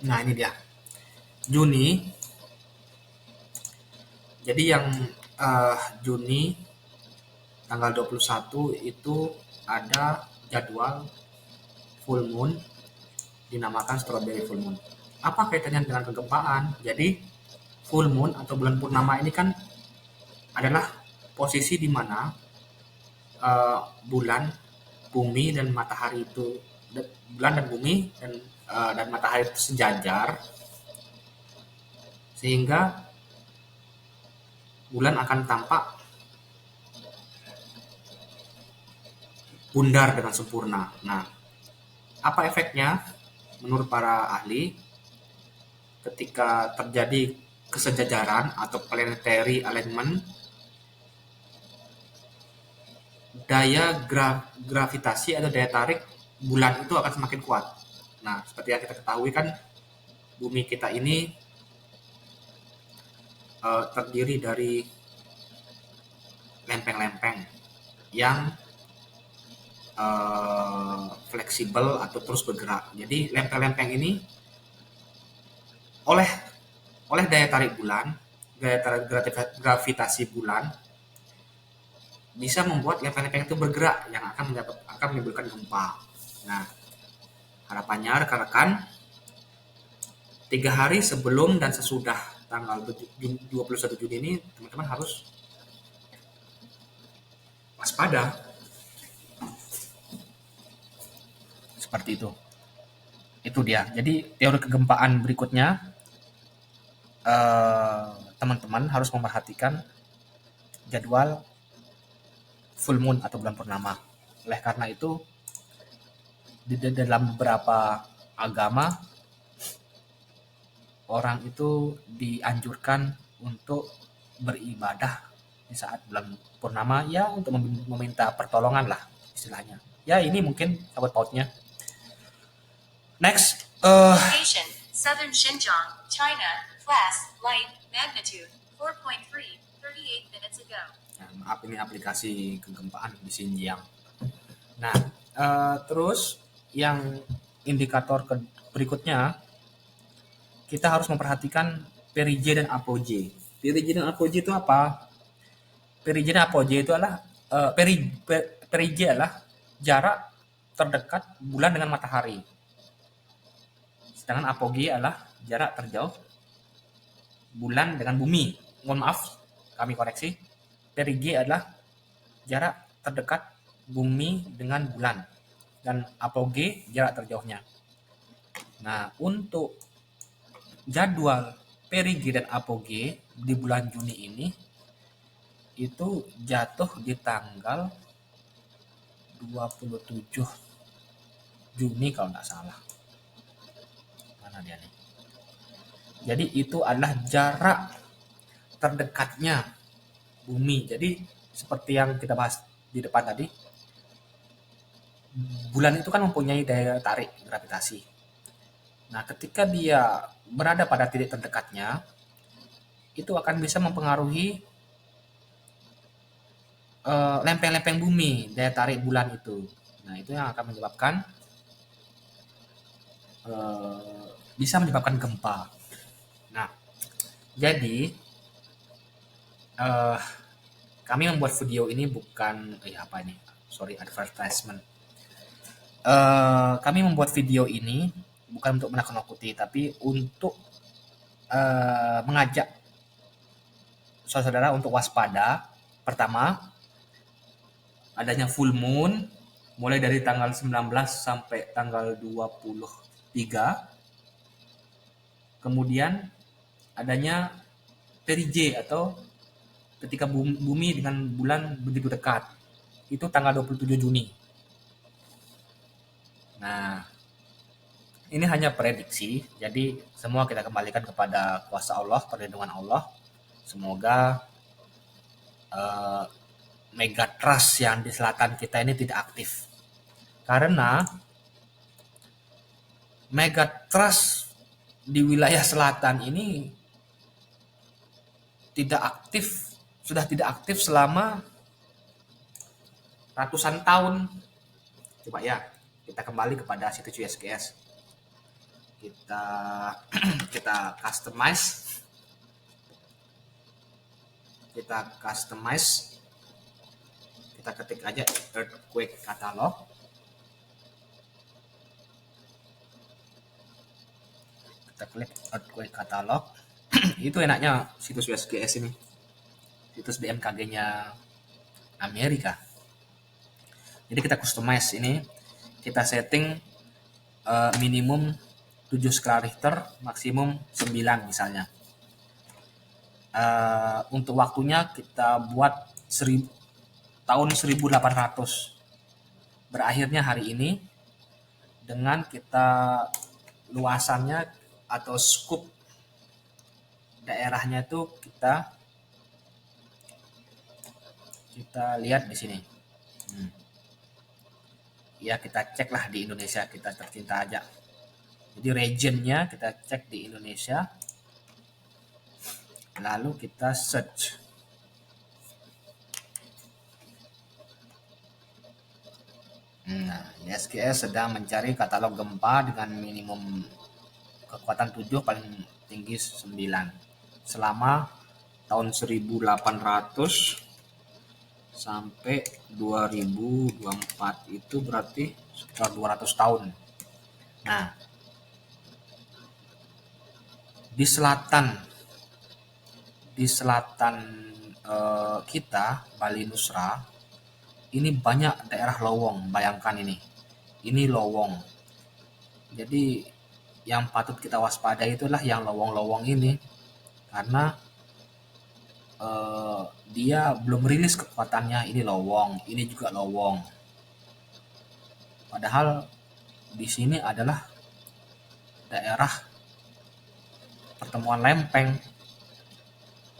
Nah, ini dia. Juni. Jadi yang Juni tanggal 21 itu ada jadwal full moon dinamakan strawberry full moon. Apa kaitannya dengan kegempaan? Jadi full moon atau bulan purnama ini kan adalah posisi di mana bulan, bumi dan matahari itu bulan dan bumi dan matahari itu sejajar sehingga bulan akan tampak bundar dengan sempurna. Nah, apa efeknya? Menurut para ahli, ketika terjadi kesejajaran atau planetary alignment, daya gravitasi atau daya tarik bulan itu akan semakin kuat. Nah, seperti yang kita ketahui kan, bumi kita ini terdiri dari lempeng-lempeng yang fleksibel atau terus bergerak. Jadi lempeng-lempeng ini oleh oleh daya tarik bulan, daya tarik gravitasi bulan bisa membuat lempeng-lempeng itu bergerak yang akan menimbulkan gempa. Nah, harapannya rekan-rekan 3 hari sebelum dan sesudah tanggal 21 Juni ini teman-teman harus waspada seperti itu. Itu dia. Jadi teori kegempaan berikutnya teman-teman harus memperhatikan jadwal full moon atau bulan purnama. Oleh karena itu di dalam beberapa agama orang itu dianjurkan untuk beribadah di saat bulan purnama ya untuk meminta pertolongan lah istilahnya. Ya ini mungkin sahabat pautnya. Next, Location, Southern Xinjiang, China. Class, light, magnitude, 4.3, 38 minutes ago. Nah, maaf ini aplikasi kegempaan di Xinjiang. Nah, terus yang indikator berikutnya kita harus memperhatikan perigee dan apogee. Perigee dan apogee itu apa? Perigee dan apogee itu adalah perigee adalah jarak terdekat bulan dengan matahari. Sedangkan apogee adalah jarak terjauh bulan dengan bumi. Mohon maaf, kami koreksi. Perigee adalah jarak terdekat bumi dengan bulan dan apogee jarak terjauhnya. Nah, untuk jadwal perigee dan apogee di bulan Juni ini itu jatuh di tanggal 27 Juni kalau nggak salah. Mana dia nih? Jadi itu adalah jarak terdekatnya bumi. Jadi seperti yang kita bahas di depan tadi, bulan itu kan mempunyai daya tarik gravitasi. Nah, ketika dia berada pada titik terdekatnya, itu akan bisa mempengaruhi lempeng-lempeng bumi, daya tarik bulan itu. Nah, itu yang akan menyebabkan bisa menyebabkan gempa. Nah, jadi kami membuat video ini bukan advertisement. Kami membuat video ini bukan untuk menakut-nakuti, tapi untuk mengajak saudara-saudara untuk waspada. Pertama, adanya full moon mulai dari tanggal 19 sampai tanggal 23. Kemudian adanya perigee atau ketika bumi dengan bulan begitu dekat. Itu tanggal 27 Juni. Nah, ini hanya prediksi, jadi semua kita kembalikan kepada kuasa Allah, perlindungan Allah. Semoga megatrust yang di selatan kita ini tidak aktif. Karena megatrust di wilayah selatan ini sudah tidak aktif selama ratusan tahun. Coba ya, kita kembali kepada situs USGS. kita kita customize kita ketik aja earthquake catalog. Kita klik earthquake catalog. Itu enaknya situs USGS ini, situs BMKG-nya Amerika. Jadi kita customize ini, kita setting minimum 7 skala Richter, maksimum 9 misalnya. Untuk waktunya kita buat tahun 1800, berakhirnya hari ini, dengan kita luasannya atau scoop daerahnya itu kita lihat di sini. Ya, kita cek lah di Indonesia, kita tercinta aja. Jadi regionnya kita cek di Indonesia, lalu kita search. Nah, USGS sedang mencari katalog gempa dengan minimum kekuatan 7, paling tinggi 9 selama tahun 1800 sampai 2024, itu berarti sekitar 200 tahun. Nah, di selatan kita, Bali Nusra, ini banyak daerah lowong. Bayangkan ini lowong. Jadi yang patut kita waspadai itulah yang lowong-lowong ini, karena dia belum rilis kekuatannya. Ini lowong, ini juga lowong. Padahal di sini adalah daerah pertemuan lempeng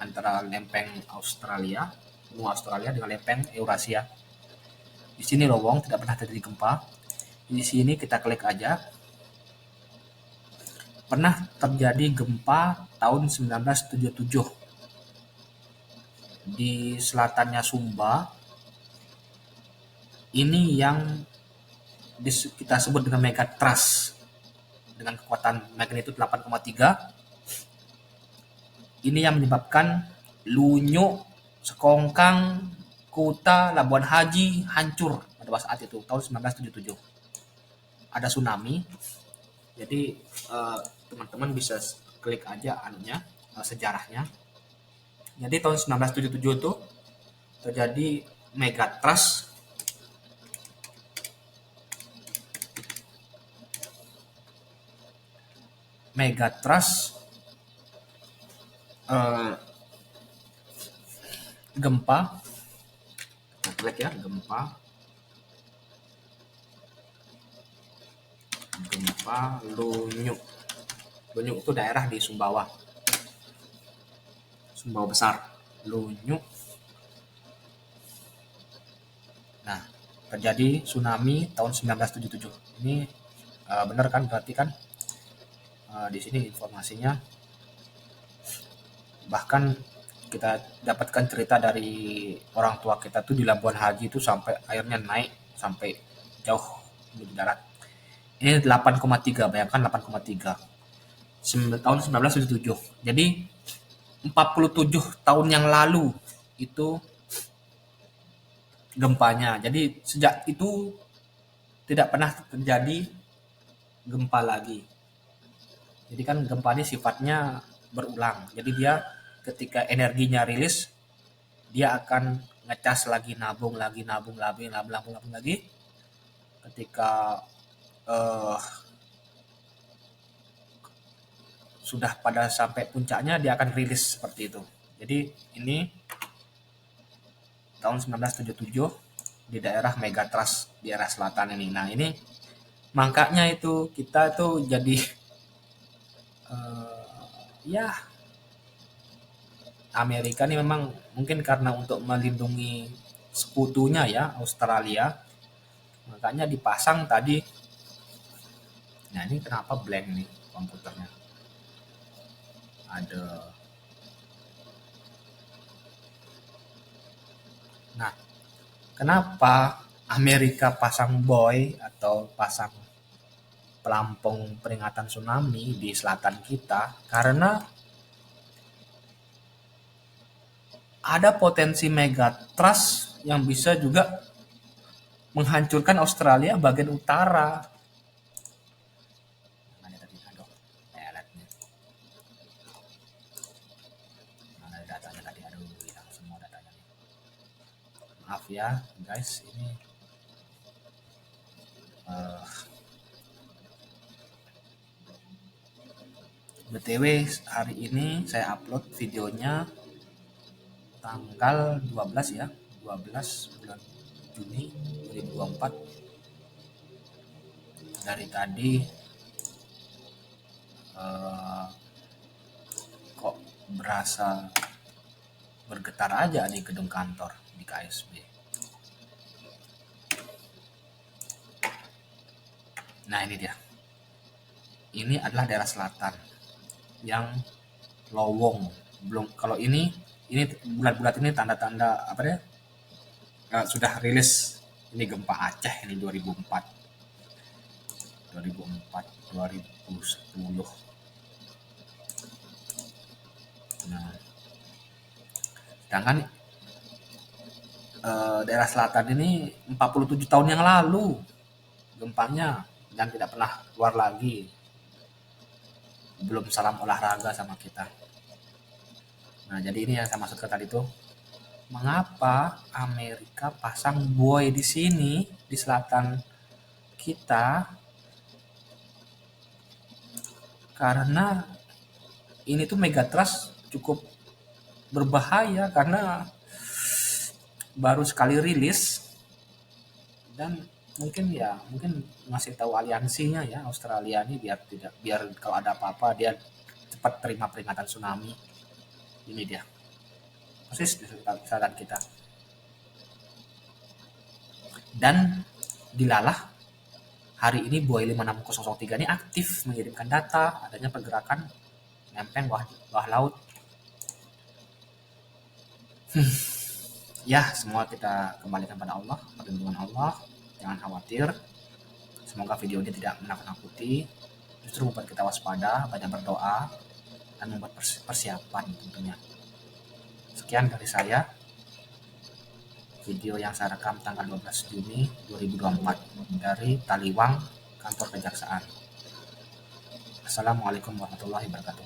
antara lempeng Australia, benua Australia dengan lempeng Eurasia. Di sini lowong, tidak pernah terjadi gempa. Di sini kita klik aja. Pernah terjadi gempa tahun 1977 di selatannya Sumba. Ini yang kita sebut dengan megatrust dengan kekuatan magnitudo 8,3. Ini yang menyebabkan Lunyuk, Sekongkang, Kuta, Labuan Haji hancur pada saat itu tahun 1977. Ada tsunami. Jadi teman-teman bisa klik aja sejarahnya. Jadi tahun 1977 itu terjadi megatrust gempa. Kita klik ya, gempa Lunyuk. Lunyuk itu daerah di Sumbawa besar. Lunyuk. Nah, terjadi tsunami tahun 1977. Ini benar kan, berarti kan di sini informasinya. Bahkan kita dapatkan cerita dari orang tua kita tuh di Labuan Haji itu sampai airnya naik sampai jauh di darat. Ini 8,3, bayangkan 8,3 tahun 1977. Jadi 47 tahun yang lalu itu gempanya. Jadi sejak itu tidak pernah terjadi gempa lagi. Jadi kan gempa ini sifatnya berulang. Jadi dia ketika energinya rilis, dia akan ngecas lagi, nabung lagi. Ketika sudah pada sampai puncaknya, dia akan rilis seperti itu. Jadi ini tahun 1977 di daerah megatrust di daerah selatan ini. Nah, ini makanya itu kita tuh jadi ya, Amerika ini memang mungkin karena untuk melindungi sekutunya ya, Australia, makanya dipasang tadi. Nah, ini kenapa blank nih komputernya? Ada. Nah, kenapa Amerika pasang buoy atau pasang pelampung peringatan tsunami di selatan kita karena ada potensi megatrust yang bisa juga menghancurkan Australia bagian utara. Mana tadi? Aduh, peletnya. Mana datanya tadi? Aduh, hilang semua datanya nih. Maaf ya, guys, ini BTW hari ini saya upload videonya tanggal 12 ya, 12 bulan Juni 2024. Dari tadi kok berasa bergetar aja di gedung kantor di KSB. Nah ini dia. Ini adalah daerah selatan yang lowong. Belum, kalau ini bulat-bulat ini tanda-tanda apa ya? Sudah rilis. Ini gempa Aceh ini 2004, 2010. Nah, sedangkan daerah selatan ini 47 tahun yang lalu gempanya dan tidak pernah keluar lagi. Belum salam olahraga sama kita. Nah, jadi ini yang saya maksudkan tadi tuh, mengapa Amerika pasang buoy di sini di selatan kita? Karena ini tuh megatrust cukup berbahaya karena baru sekali rilis dan mungkin ngasih tahu aliansinya ya Australia ini biar kalau ada apa-apa dia cepat terima peringatan tsunami. Ini dia persis di selatan kita. Dan dilalah hari ini buoy 56003 ini aktif mengirimkan data adanya pergerakan lempeng bawah laut. Ya, semua kita kembalikan pada Allah, perlindungan Allah. Jangan khawatir. Semoga video ini tidak menakut-nakuti, justru membuat kita waspada, banyak berdoa, dan membuat persiapan tentunya. Sekian dari saya. Video yang saya rekam tanggal 12 Juni 2024 dari Taliwang, kantor kejaksaan. Assalamualaikum warahmatullahi wabarakatuh.